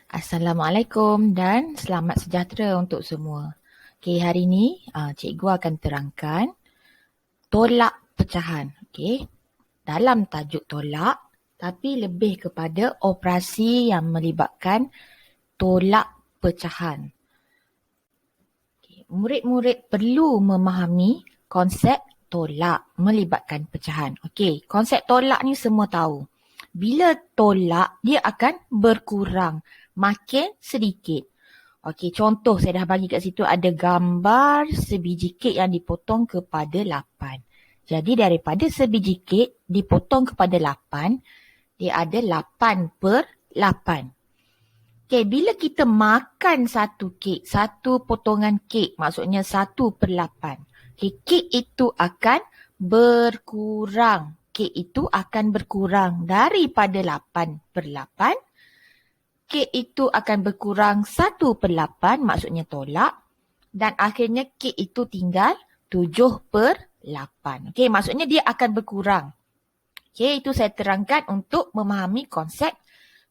Assalamualaikum dan selamat sejahtera untuk semua. Okey, hari ini cikgu akan terangkan tolak pecahan. Okey, dalam tajuk tolak tapi lebih kepada operasi yang melibatkan tolak pecahan. Okay. Murid-murid perlu memahami konsep tolak melibatkan pecahan. Okey, konsep tolak ni semua tahu. Bila tolak, dia akan berkurang, makin sedikit. Okey, contoh saya dah bagi kat situ ada gambar sebiji kek yang dipotong kepada 8. Jadi daripada sebiji kek dipotong kepada 8, dia ada 8/8. Okey, bila kita makan satu kek, satu potongan kek, maksudnya 1/8. Okey, kek itu akan berkurang. Kek itu akan berkurang daripada 8/8. Kek itu akan berkurang 1/8, maksudnya tolak. Dan akhirnya kek itu tinggal 7/8. Okey, maksudnya dia akan berkurang. Okey, itu saya terangkan untuk memahami konsep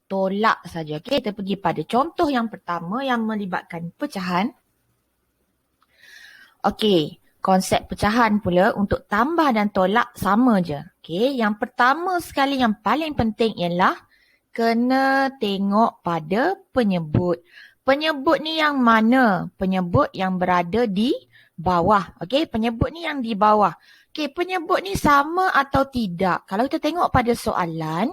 tolak saja. Okey, kita pergi pada contoh yang pertama yang melibatkan pecahan. Okey, konsep pecahan pula untuk tambah dan tolak sama je. Okey, yang pertama sekali yang paling penting ialah kena tengok pada penyebut. Penyebut ni yang mana? Penyebut yang berada di bawah. Okey, penyebut ni yang di bawah. Okey, penyebut ni sama atau tidak? Kalau kita tengok pada soalan,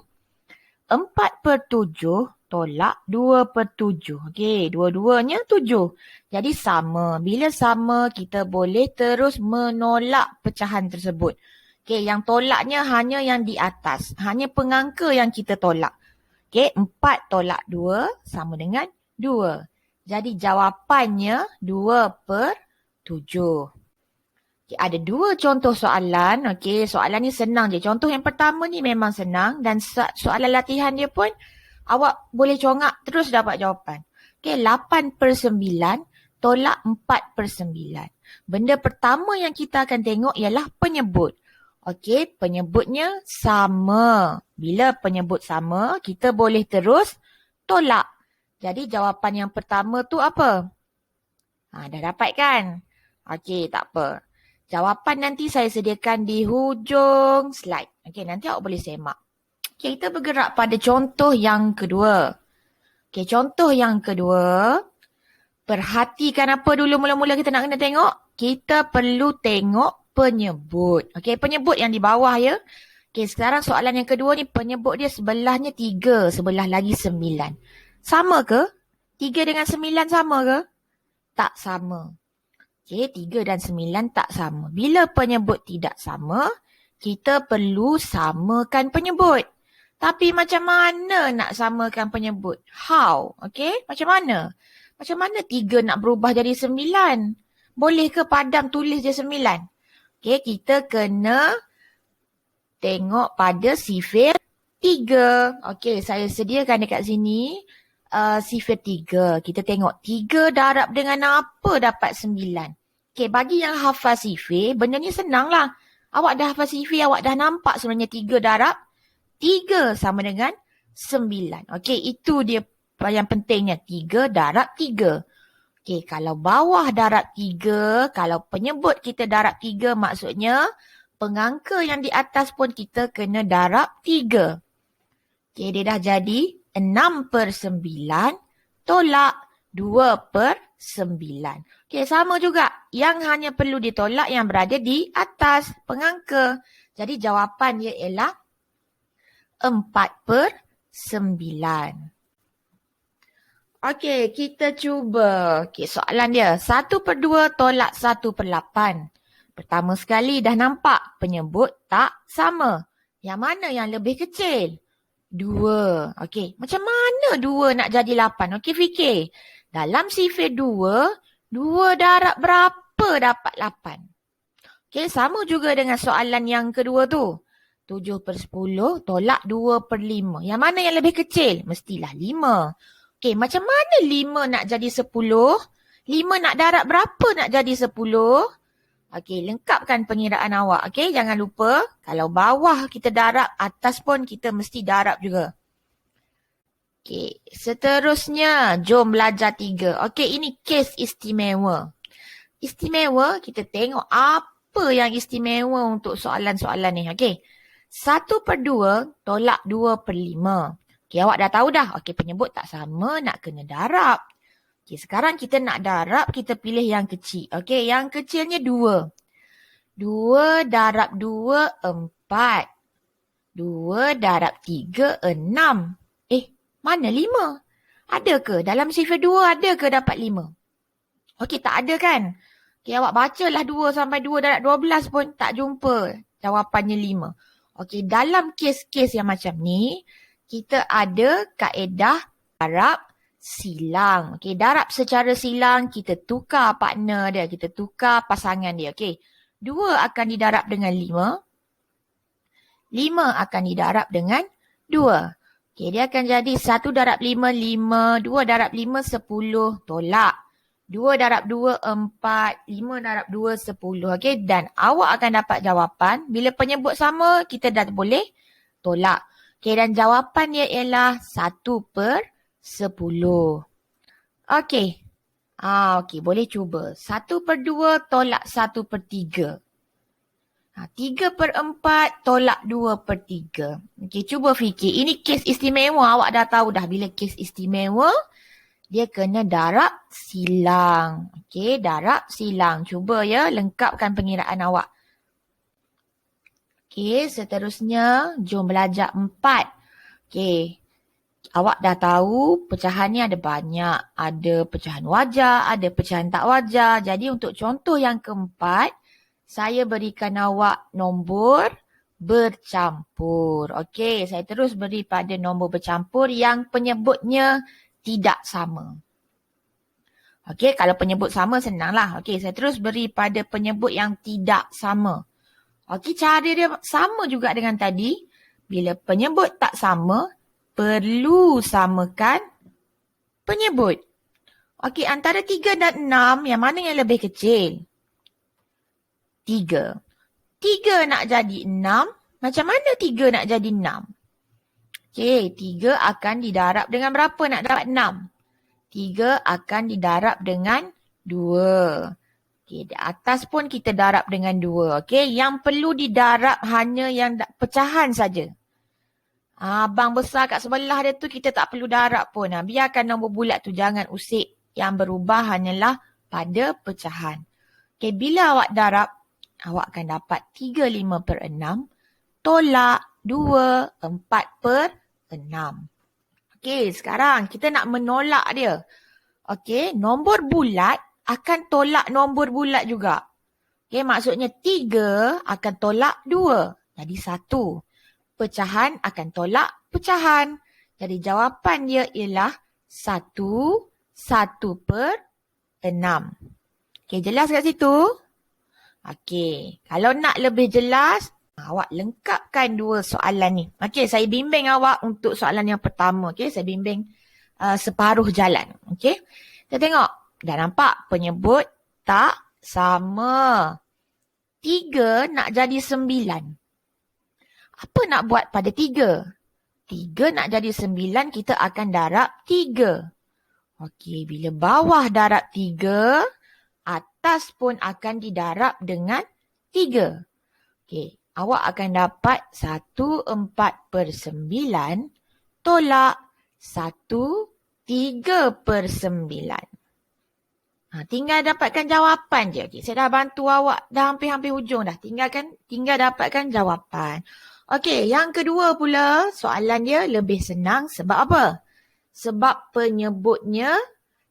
4/7 tolak 2/7. Okey, dua-duanya 7. Jadi sama. Bila sama, kita boleh terus menolak pecahan tersebut. Okey, yang tolaknya hanya yang di atas. Hanya pengangka yang kita tolak. Okey, 4 tolak 2 sama dengan 2. Jadi jawapannya 2/7. Okay, ada dua contoh soalan. Okey, soalan ni senang je. Contoh yang pertama ni memang senang dan soalan latihan dia pun awak boleh congak terus dapat jawapan. Okey, 8/9 tolak 4/9. Benda pertama yang kita akan tengok ialah penyebut. Okey, penyebutnya sama. Bila penyebut sama, kita boleh terus tolak. Jadi jawapan yang pertama tu apa? Dah dapat kan? Okey, tak apa. Jawapan nanti saya sediakan di hujung slide. Okey, nanti awak boleh semak. Okey, kita bergerak pada contoh yang kedua. Okey, contoh yang kedua. Perhatikan apa dulu mula-mula kita nak kena tengok. Kita perlu tengok penyebut. Okey, penyebut yang di bawah ya. Okey, sekarang soalan yang kedua ni penyebut dia sebelahnya 3, sebelah lagi 9. Sama ke? 3 dengan 9 sama ke? Tak sama. Okey, 3 dan 9 tak sama. Bila penyebut tidak sama, kita perlu samakan penyebut. Tapi macam mana nak samakan penyebut? How? Okey, macam mana? Macam mana 3 nak berubah jadi 9? Boleh ke padam tulis je 9? Okey, kita kena tengok pada sifir 3. Okey, saya sediakan dekat sini sifir 3. Kita tengok 3 darab dengan apa dapat 9. Okey, bagi yang hafal sifir, benda ni senang lah. Awak dah hafal sifir, awak dah nampak sebenarnya 3 darab 3 sama dengan 9. Okey, itu dia yang pentingnya. 3 darab 3. Okey, kalau bawah darab 3, kalau penyebut kita darab 3, maksudnya pengangka yang di atas pun kita kena darab 3. Okey, dia dah jadi 6/9 tolak 2/9. Okey, sama juga. Yang hanya perlu ditolak yang berada di atas pengangka. Jadi jawapan dia ialah 4/9. Okey, kita cuba. Okey, soalan dia. 1/2 tolak 1/8. Pertama sekali dah nampak penyebut tak sama. Yang mana yang lebih kecil? 2. Okey, macam mana 2 nak jadi 8? Okey, fikir. Dalam sifir 2, 2 darab berapa dapat 8? Okey, sama juga dengan soalan yang kedua tu. 7/10 tolak 2/5. Yang mana yang lebih kecil? Mestilah 5. Okey, macam mana 5 nak jadi 10? 5 nak darab berapa nak jadi 10? Okey, lengkapkan pengiraan awak. Okey, jangan lupa kalau bawah kita darab, atas pun kita mesti darab juga. Okey, seterusnya jom belajar 3. Okey, ini kes istimewa. Istimewa, kita tengok apa yang istimewa untuk soalan-soalan ni. Okey, 1/2 tolak 2/5. Okey, awak dah tahu dah. Okey, penyebut tak sama nak kena darab. Okey, sekarang kita nak darab, kita pilih yang kecil. Okey, yang kecilnya 2. 2 darab 2, 4. 2 darab 3, 6. Mana 5? Ada ke? Dalam sifar 2 ada ke dapat 5? Okey, tak ada kan? Okey, awak bacalah 2 sampai 2 darab 12 pun tak jumpa jawapannya 5. Okey, dalam kes-kes yang macam ni, kita ada kaedah darab silang. Okey, darab secara silang, kita tukar partner dia, kita tukar pasangan dia. Okey, 2 akan didarab dengan 5. 5 akan didarab dengan 2. Okey, dia akan jadi 1 darab 5, 5. 2 darab 5, 10. Tolak. 2 darab 2, 4. 5 darab 2, 10. Okey, dan awak akan dapat jawapan. Bila penyebut sama, kita dah boleh tolak. Okey, dan jawapan dia ialah 1/10. Okey. Okey, boleh cuba. 1/2 tolak 1/3. 3/4 tolak 2/3. Okey, cuba fikir. Ini kes istimewa. Awak dah tahu dah bila kes istimewa, dia kena darab silang. Okey, darab silang. Cuba ya, lengkapkan pengiraan awak. Okey, seterusnya jom belajar 4. Okey, awak dah tahu pecahan ni ada banyak. Ada pecahan wajar, ada pecahan tak wajar. Jadi untuk contoh yang keempat, saya berikan awak nombor bercampur. Okey, saya terus beri pada nombor bercampur yang penyebutnya tidak sama. Okey, kalau penyebut sama senanglah. Okey, saya terus beri pada penyebut yang tidak sama. Okey, cara dia sama juga dengan tadi. Bila penyebut tak sama, perlu samakan penyebut. Okey, antara 3 dan 6, yang mana yang lebih kecil? 3. 3 nak jadi 6. Macam mana 3 nak jadi 6? Okey, 3 akan didarab dengan berapa nak dapat 6? 3 akan didarab dengan 2. Okey, di atas pun kita darab dengan 2. Okey, yang perlu didarab hanya yang pecahan saja. Abang besar kat sebelah dia tu kita tak perlu darab pun. Biarkan nombor bulat tu, jangan usik. Yang berubah hanyalah pada pecahan. Okey, bila awak darab, awak akan dapat 35/6 tolak 2, 4/6. Okey, sekarang kita nak menolak dia. Okey, nombor bulat akan tolak nombor bulat juga. Okey, maksudnya 3 akan tolak 2. Jadi 1. Pecahan akan tolak pecahan. Jadi jawapan dia ialah 1, 1/6. Okey, jelas kat situ? Okey, kalau nak lebih jelas, awak lengkapkan 2 soalan ni. Okey, saya bimbing awak untuk soalan yang pertama. Okey, saya bimbing separuh jalan. Okey, kita tengok. Dah nampak penyebut tak sama. 3 nak jadi 9. Apa nak buat pada 3? 3 nak jadi 9, kita akan darab 3. Okey, bila bawah darab 3, atas pun akan didarab dengan 3. Okey, awak akan dapat 1/4/9 tolak 1/3/9. Tinggal dapatkan jawapan je. Okey, saya dah bantu awak. Dah hampir-hampir hujung dah. Tinggal dapatkan jawapan. Okey, yang kedua pula, soalan dia lebih senang sebab apa? Sebab penyebutnya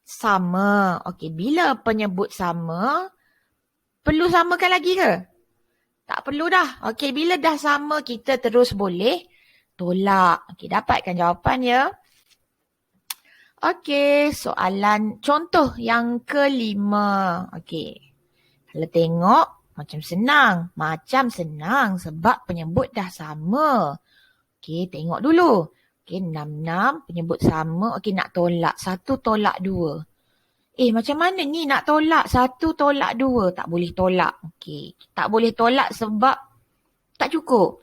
sama. Okey, bila penyebut sama, perlu samakan lagi ke? Tak perlu dah. Okey, bila dah sama, kita terus boleh tolak. Okey, dapatkan jawapan ya. Okey, soalan contoh yang kelima. Okey, kalau tengok macam senang sebab penyebut dah sama. Okey, tengok dulu. Okey, 6 penyebut sama. Okey, nak tolak 1 tolak 2. Macam mana ni nak tolak 1 tolak 2? Tak boleh tolak. Okey, tak boleh tolak sebab tak cukup.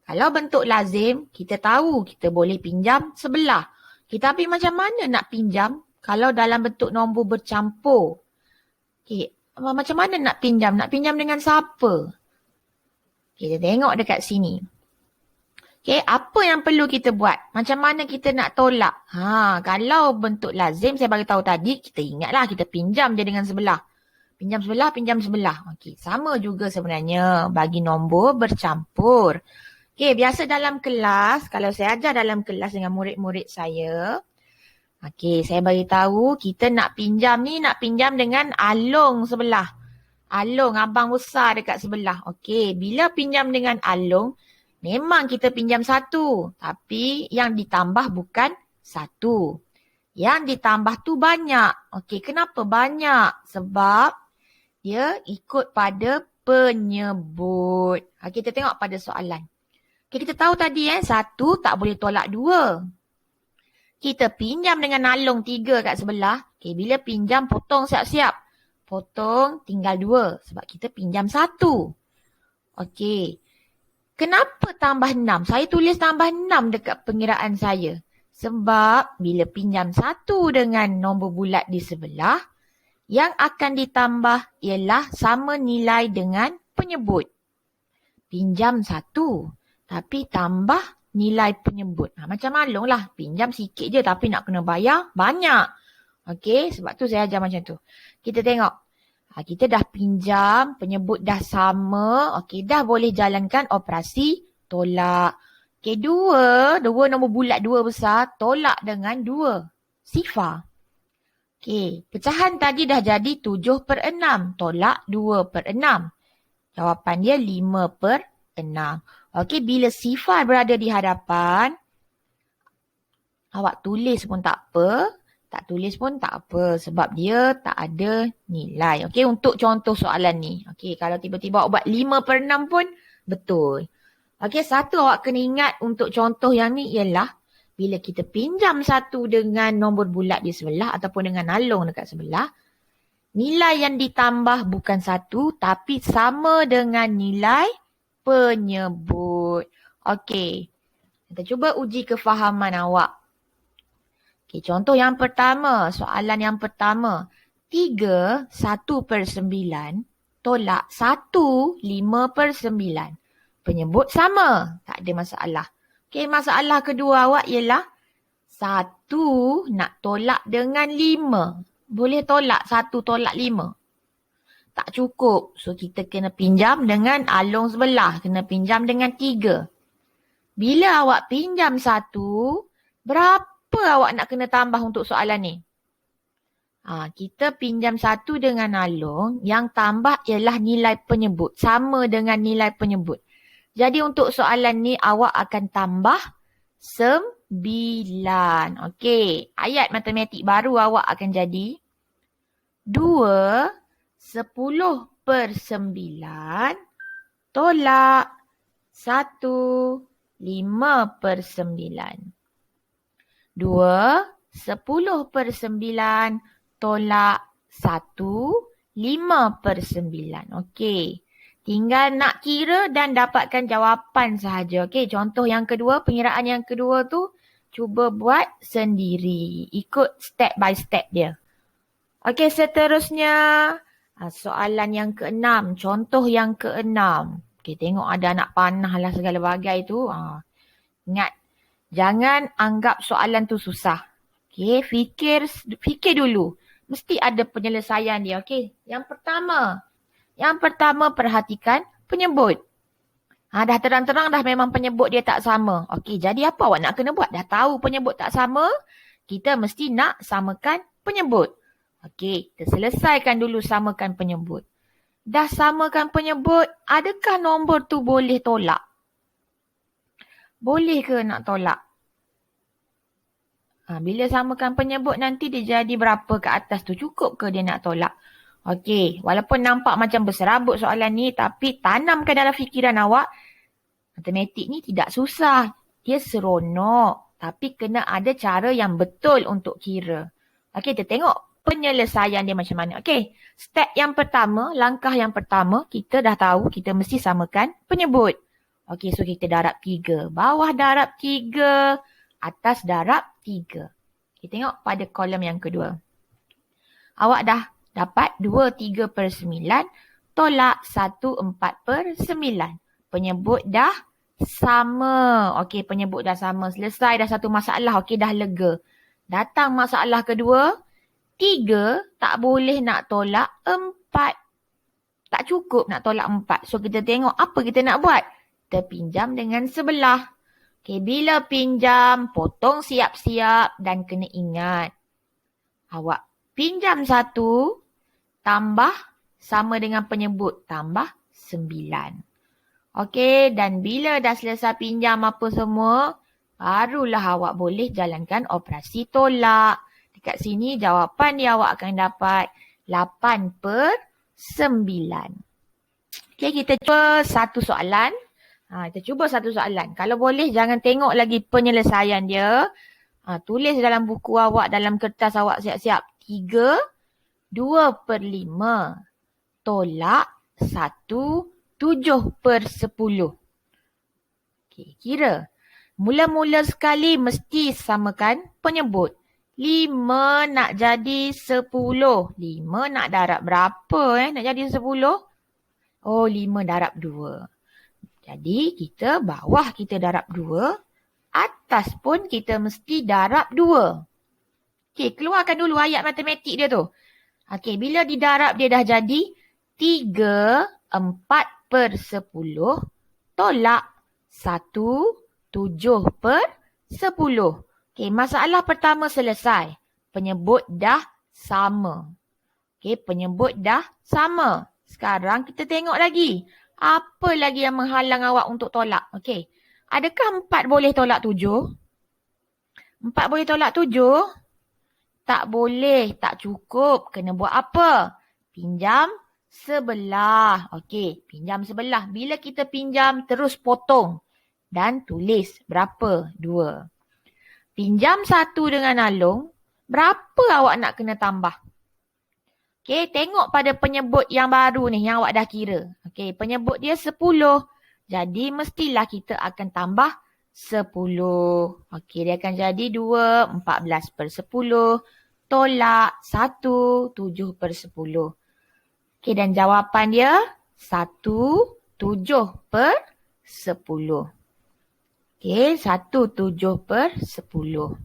Kalau bentuk lazim, kita tahu kita boleh pinjam sebelah. Okay, tapi macam mana nak pinjam kalau dalam bentuk nombor bercampur? Okay, macam mana nak pinjam? Nak pinjam dengan siapa? Okay, kita tengok dekat sini. Okay, apa yang perlu kita buat? Macam mana kita nak tolak? Kalau bentuk lazim saya bagi tahu tadi, kita ingatlah kita pinjam je dengan sebelah. Pinjam sebelah, pinjam sebelah. Okay, sama juga sebenarnya bagi nombor bercampur. Okay, biasa dalam kelas, kalau saya ajar dalam kelas dengan murid-murid saya, okay, saya bagi tahu kita nak pinjam ni, nak pinjam dengan alung sebelah. Alung, abang besar dekat sebelah. Okay, bila pinjam dengan alung, memang kita pinjam satu. Tapi yang ditambah bukan satu. Yang ditambah tu banyak. Okay, kenapa banyak? Sebab dia ikut pada penyebut. Kita tengok pada soalan. Okay, kita tahu tadi satu tak boleh tolak dua. Kita pinjam dengan alung 3 kat sebelah. Okay, bila pinjam potong siap-siap. Potong tinggal 2 sebab kita pinjam 1. Okay. Kenapa tambah 6? Saya tulis tambah 6 dekat pengiraan saya. Sebab bila pinjam 1 dengan nombor bulat di sebelah, yang akan ditambah ialah sama nilai dengan penyebut. Pinjam 1. Tapi tambah nilai penyebut. Macam alung lah. Pinjam sikit je tapi nak kena bayar banyak. Okey, sebab tu saya ajar macam tu. Kita tengok. Kita dah pinjam, penyebut dah sama. Okey, dah boleh jalankan operasi tolak. Okey, 2 nombor bulat 2 besar, tolak dengan 2 sifar. Okey, pecahan tadi dah jadi 7/6. Tolak 2/6. Jawapan dia 5/6. Okey, bila sifar berada di hadapan, awak tulis pun tak apa, tak tulis pun tak apa sebab dia tak ada nilai. Okey, untuk contoh soalan ni. Okey, kalau tiba-tiba awak buat 5/6 pun betul. Okey, satu awak kena ingat untuk contoh yang ni ialah bila kita pinjam 1 dengan nombor bulat di sebelah ataupun dengan alung dekat sebelah, nilai yang ditambah bukan 1 tapi sama dengan nilai penyebut. Okey. Kita cuba uji kefahaman awak. Okey, contoh yang pertama, soalan yang pertama. 3 1/9 tolak 1 5/9. Penyebut sama, tak ada masalah. Okey, masalah kedua awak ialah 1 nak tolak dengan 5. Boleh tolak 1 tolak 5? Tak cukup. So, kita kena pinjam dengan alung sebelah. Kena pinjam dengan 3. Bila awak pinjam 1, berapa awak nak kena tambah untuk soalan ni? Kita pinjam 1 dengan alung. Yang tambah ialah nilai penyebut. Sama dengan nilai penyebut. Jadi, untuk soalan ni, awak akan tambah 9. Okey. Ayat matematik baru awak akan jadi 2 10/9 tolak 1 5/9. 2 10/9 tolak 1 5/9. Okey. Tinggal nak kira dan dapatkan jawapan sahaja. Okey, contoh yang kedua, pengiraan yang kedua tu cuba buat sendiri. Ikut step by step dia. Okey, seterusnya soalan yang ke-6. Contoh yang ke-6. Okey, tengok ada anak panah lah segala bagai tu. Ingat, jangan anggap soalan tu susah. Okey, fikir dulu. Mesti ada penyelesaian dia. Okey, yang pertama perhatikan penyebut. Dah terang-terang dah memang penyebut dia tak sama. Okey, jadi apa awak nak kena buat? Dah tahu penyebut tak sama, kita mesti nak samakan penyebut. Okey, kita selesaikan dulu samakan penyebut. Dah samakan penyebut, adakah nombor tu boleh tolak? Boleh ke nak tolak? Bila samakan penyebut nanti dia jadi berapa ke atas tu? Cukup ke dia nak tolak? Okey, walaupun nampak macam berserabut soalan ni, tapi tanamkan dalam fikiran awak, matematik ni tidak susah. Dia seronok, tapi kena ada cara yang betul untuk kira. Okey, kita tengok penyelesaian dia macam mana. Okey, step yang pertama, langkah yang pertama, kita dah tahu kita mesti samakan penyebut. Okey, so kita darab 3. Bawah darab 3, atas darab 3. Kita tengok pada kolom yang kedua. Awak dah dapat 2/3/9 tolak 1/4/9. Penyebut dah sama. Okey, penyebut dah sama. Selesai dah satu masalah. Okey, dah lega. Datang masalah kedua. 3 tak boleh nak tolak 4. Tak cukup nak tolak 4. So, kita tengok apa kita nak buat. Kita pinjam dengan sebelah. Okey, bila pinjam, potong siap-siap dan kena ingat. Awak pinjam 1 tambah sama dengan penyebut tambah 9. Okey, dan bila dah selesai pinjam apa semua, barulah awak boleh jalankan operasi tolak. Dekat sini jawapan dia awak akan dapat 8/9. Okey, kita cuba satu soalan. Kita cuba satu soalan. Kalau boleh jangan tengok lagi penyelesaian dia. Tulis dalam buku awak, dalam kertas awak siap-siap. 3, 2/5 tolak 1, 7/10. Okay, kira. Mula-mula sekali mesti samakan penyebut. 5 nak jadi 10. 5 nak darab berapa nak jadi 10? Oh, 5 darab 2. Jadi kita bawah kita darab 2. Atas pun kita mesti darab 2. Okay, keluarkan dulu ayat matematik dia tu. Okay, bila didarab dia dah jadi 3/4/10 tolak 1, 7/10. Okay, masalah pertama selesai. Penyebut dah sama. Okay, penyebut dah sama. Sekarang kita tengok lagi. Apa lagi yang menghalang awak untuk tolak? Okay, adakah 4 boleh tolak 7? 4 boleh tolak 7? Tak boleh, tak cukup. Kena buat apa? Pinjam sebelah. Okey, pinjam sebelah. Bila kita pinjam, terus potong. Dan tulis berapa? 2. Pinjam 1 dengan Along. Berapa awak nak kena tambah? Okey, tengok pada penyebut yang baru ni, yang awak dah kira. Okey, penyebut dia 10. Jadi, mestilah kita akan tambah 10. Okey, dia akan jadi 2, 14/10. Tolak 1, 7/10. Okey, dan jawapan dia 1, 7/10. Okey, 1, 7/10.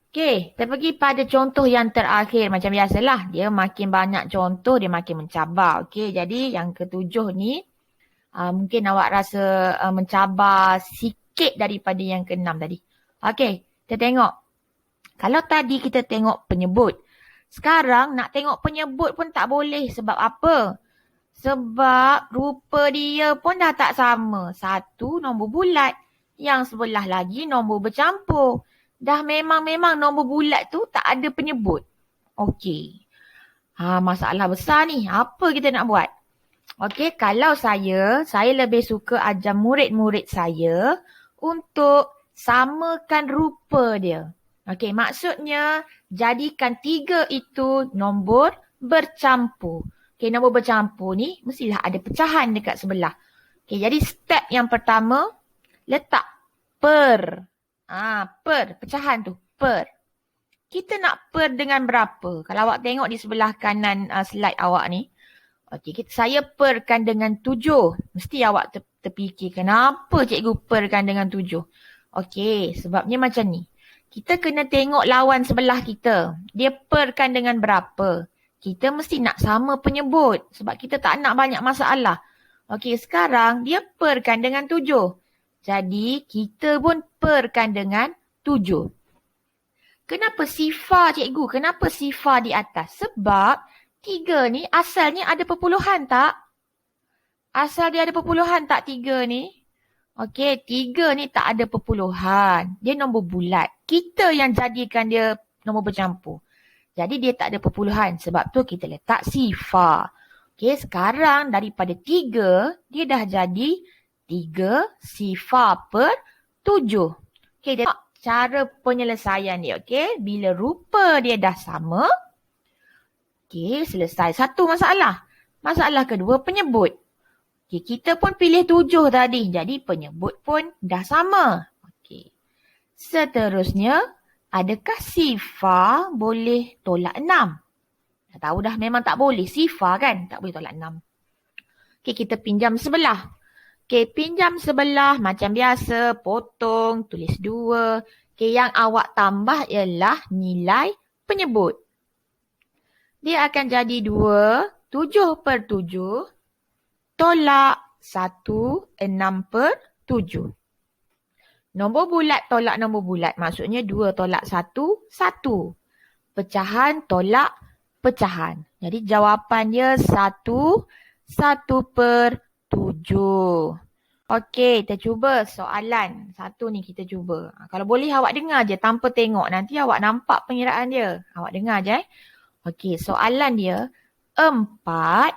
Okey, kita pergi pada contoh yang terakhir. Macam biasalah, dia makin banyak contoh, dia makin mencabar. Okey, jadi yang ketujuh ni, mungkin awak rasa mencabar sikit daripada yang keenam tadi. Okey, kita tengok. Kalau tadi kita tengok penyebut. Sekarang nak tengok penyebut pun tak boleh. Sebab apa? Sebab rupa dia pun dah tak sama. Satu nombor bulat. Yang sebelah lagi nombor bercampur. Dah memang nombor bulat tu tak ada penyebut. Okey. Masalah besar ni. Apa kita nak buat? Okey, kalau saya lebih suka ajar murid-murid saya untuk samakan rupa dia. Okey, maksudnya jadikan 3 itu nombor bercampur. Okey, nombor bercampur ni mestilah ada pecahan dekat sebelah. Okey, jadi step yang pertama, letak per. Per, pecahan tu, per. Kita nak per dengan berapa? Kalau awak tengok di sebelah kanan slide awak ni. Okey, saya perkan dengan 7. Mesti awak terfikir, kenapa cikgu perkan dengan 7? Okey, sebabnya macam ni. Kita kena tengok lawan sebelah kita. Dia perkan dengan berapa? Kita mesti nak sama penyebut. Sebab kita tak nak banyak masalah. Okey, sekarang dia perkan dengan 7. Jadi, kita pun perkan dengan 7. Kenapa sifar cikgu? Kenapa sifar di atas? Sebab 3 ni asalnya ada perpuluhan tak? Asal dia ada perpuluhan tak 3 ni? Okey, 3 ni tak ada perpuluhan. Dia nombor bulat. Kita yang jadikan dia nombor bercampur. Jadi dia tak ada perpuluhan. Sebab tu kita letak sifar. Okey, sekarang daripada 3, dia dah jadi 3 sifar per 7. Okey, tengok cara penyelesaian dia. Okey, bila rupa dia dah sama. Okey, selesai satu masalah. Masalah kedua, penyebut. Okey, kita pun pilih 7 tadi. Jadi penyebut pun dah sama. Okey. Seterusnya, adakah sifar boleh tolak 6? Dah tahu dah memang tak boleh. Sifar kan tak boleh tolak 6. Okey, kita pinjam sebelah. Okey, pinjam sebelah macam biasa. Potong, tulis 2. Okey, yang awak tambah ialah nilai penyebut. Dia akan jadi 2, 7/7 tolak 1, 6/7. Nombor bulat tolak nombor bulat. Maksudnya 2 tolak 1, 1. Pecahan tolak pecahan. Jadi jawapan dia 1, 1/7. Okey, kita cuba soalan. Satu ni kita cuba. Kalau boleh awak dengar je tanpa tengok. Nanti awak nampak pengiraan dia. Awak dengar je. Okey, soalan dia 4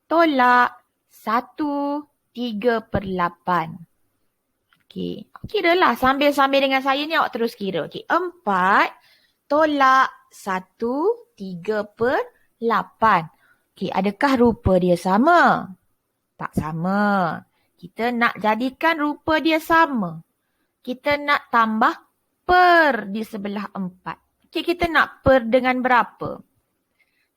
tolak 1, 3/8. Okey, kira lah sambil-sambil dengan saya ni awak terus kira. Okey, 4 tolak 1, 3/8. Okey, adakah rupa dia sama? Tak sama. Kita nak jadikan rupa dia sama. Kita nak tambah per di sebelah 4. Okey, kita nak per dengan berapa?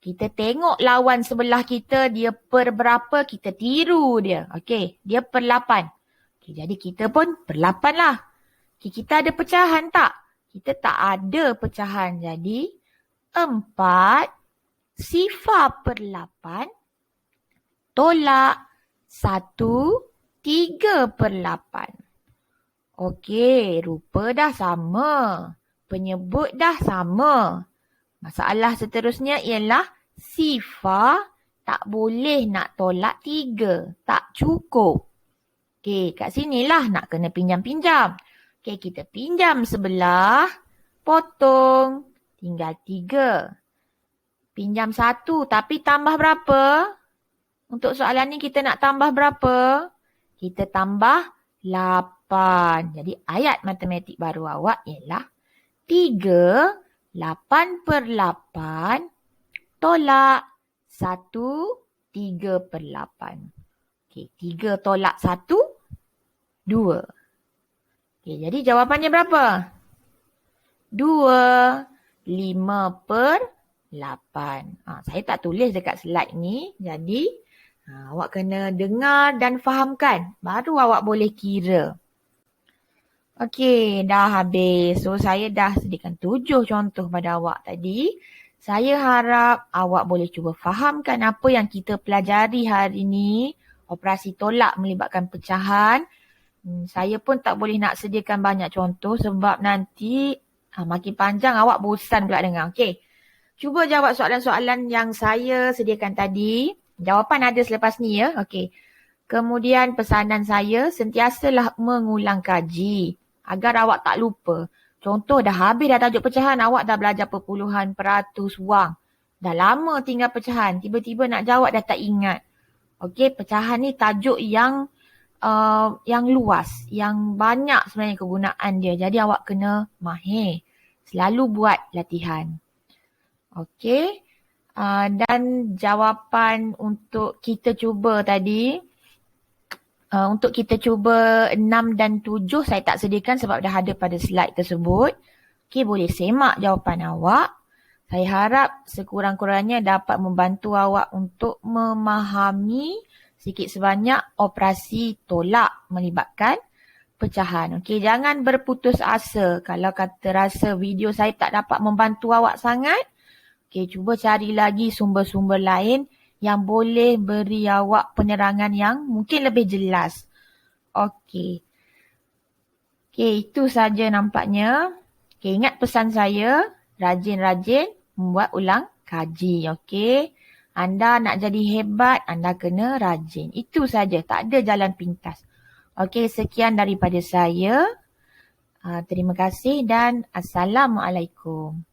Kita tengok lawan sebelah kita, dia per berapa, kita tiru dia. Okey, dia per 8. Okey, jadi kita pun per 8 lah. Okey, kita ada pecahan tak? Kita tak ada pecahan. Jadi 4 sifar per 8 tolak 1, 3/8. Okey, rupa dah sama. Penyebut dah sama. Masalah seterusnya ialah sifar tak boleh nak tolak 3. Tak cukup. Okey, kat sinilah nak kena pinjam-pinjam. Okey, kita pinjam sebelah. Potong. Tinggal 3. Pinjam 1 tapi tambah berapa? Untuk soalan ni kita nak tambah berapa? Kita tambah 8. Jadi ayat matematik baru awak ialah 3, 8/8 tolak 1, 3/8. Okey, 3 tolak 1, 2. Okey, jadi jawapannya berapa? 2, 5/8. Saya tak tulis dekat slide ni. Jadi, awak kena dengar dan fahamkan. Baru awak boleh kira. Okey, dah habis. So, saya dah sediakan 7 contoh pada awak tadi. Saya harap awak boleh cuba fahamkan apa yang kita pelajari hari ni. Operasi tolak melibatkan pecahan. Saya pun tak boleh nak sediakan banyak contoh sebab nanti makin panjang awak bosan pula dengar. Okey. Cuba jawab soalan-soalan yang saya sediakan tadi. Jawapan ada selepas ni ya. Okey. Kemudian pesanan saya sentiasalah mengulang kaji agar awak tak lupa. Contoh dah habis dah tajuk pecahan, awak dah belajar perpuluhan, peratus, wang. Dah lama tinggal pecahan, tiba-tiba nak jawab dah tak ingat. Okey, pecahan ni tajuk yang luas, yang banyak sebenarnya kegunaan dia. Jadi awak kena mahir. Selalu buat latihan. Okey. Dan jawapan untuk kita cuba tadi, untuk kita cuba 6 dan 7 saya tak sediakan sebab dah ada pada slide tersebut. Okey, boleh semak jawapan awak. Saya harap sekurang-kurangnya dapat membantu awak untuk memahami sikit sebanyak operasi tolak melibatkan pecahan. Okey, jangan berputus asa kalau kata rasa video saya tak dapat membantu awak sangat. Okey, cuba cari lagi sumber-sumber lain yang boleh beri awak penerangan yang mungkin lebih jelas. Okey. Okey, itu saja nampaknya. Okey, ingat pesan saya, rajin-rajin membuat ulang kaji. Okey. Anda nak jadi hebat, anda kena rajin. Itu saja, tak ada jalan pintas. Okey, sekian daripada saya. Terima kasih dan Assalamualaikum.